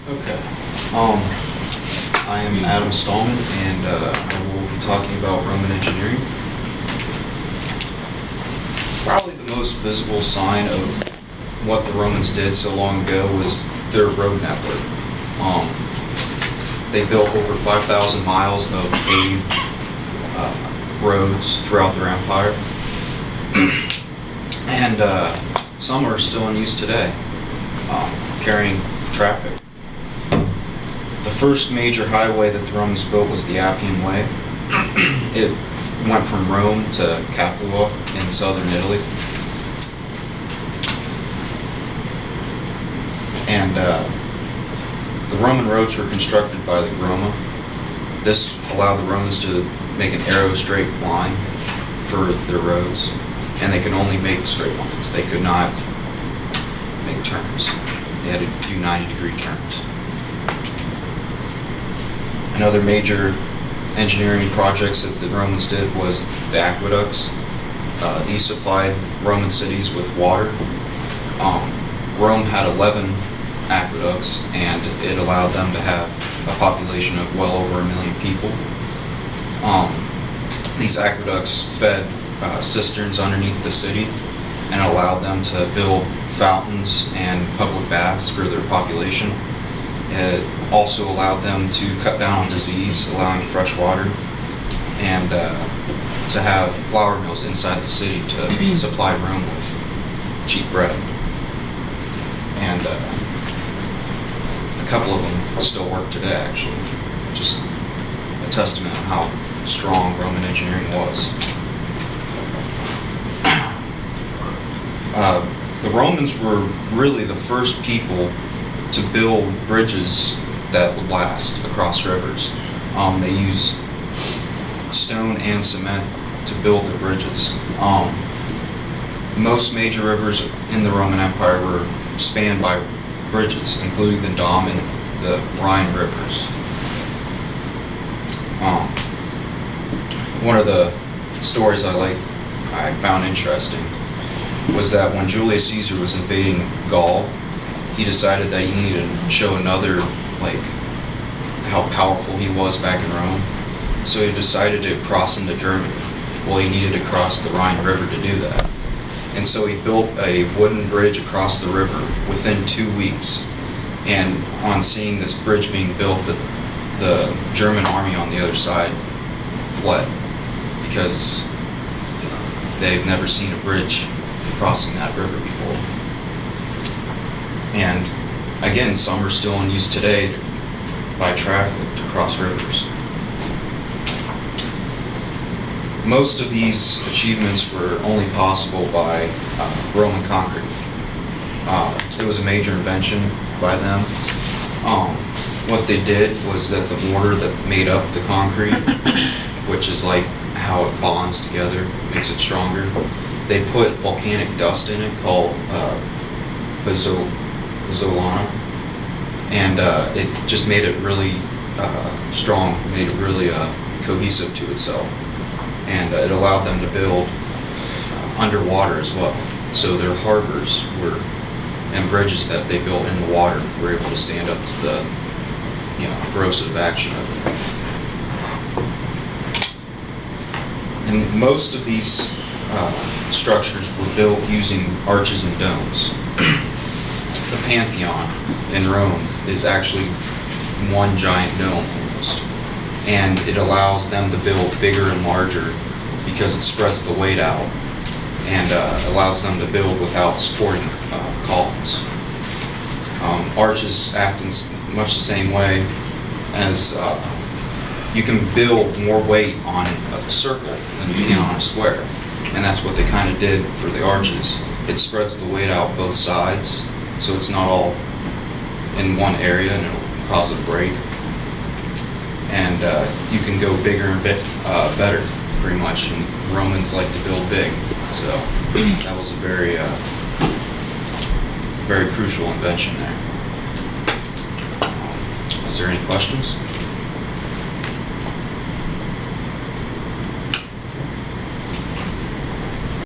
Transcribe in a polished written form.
Okay. I am Adam Stallman, and I will be talking about Roman engineering. Probably the most visible sign of what the Romans did so long ago was their road network. They built over 5,000 miles of paved roads throughout their empire, and some are still in use today, carrying traffic. The first major highway that the Romans built was the Appian Way. It went from Rome to Capua in southern Italy. And the Roman roads were constructed by the Roma. This allowed the Romans to make an arrow straight line for their roads, and they could only make straight lines. They could not make turns. They had to do 90-degree turns. Another major engineering projects that the Romans did was the aqueducts. These supplied Roman cities with water. Rome had 11 aqueducts, and it allowed them to have a population of well over 1 million people. These aqueducts fed cisterns underneath the city and allowed them to build fountains and public baths for their population. It also allowed them to cut down on disease, allowing fresh water, and to have flour mills inside the city to supply Rome with cheap bread. And a couple of them still work today, actually. Just a testament of how strong Roman engineering was. The Romans were really the first people to build bridges that would last across rivers. They used stone and cement to build the bridges. Most major rivers in the Roman Empire were spanned by bridges, including the Dom and the Rhine rivers. One of the stories I found interesting was that when Julius Caesar was invading Gaul, he decided that he needed to show another, how powerful he was back in Rome. So he decided to cross into Germany. Well, he needed to cross the Rhine River to do that. And so he built a wooden bridge across the river within 2 weeks. And on seeing this bridge being built, the German army on the other side fled because they've never seen a bridge crossing that river before. And again, some are still in use today by traffic to cross rivers. Most of these achievements were only possible by Roman concrete. It was a major invention by them. What they did was that the mortar that made up the concrete, which is like how it bonds together, makes it stronger, they put volcanic dust in it called pozzolana, and it just made it really strong, made it really cohesive to itself, and it allowed them to build underwater as well. So their harbors and bridges that they built in the water were able to stand up to the corrosive action of it. And most of these structures were built using arches and domes. The Pantheon in Rome is actually one giant dome almost, and it allows them to build bigger and larger because it spreads the weight out and allows them to build without supporting columns. Arches act in much the same way as you can build more weight on a circle than you can on a square, and that's what they kind of did for the arches. It spreads the weight out both sides, so it's not all in one area and it'll cause a break. And you can go bigger and better, pretty much. And Romans like to build big, so that was a very, very crucial invention there. Is there any questions?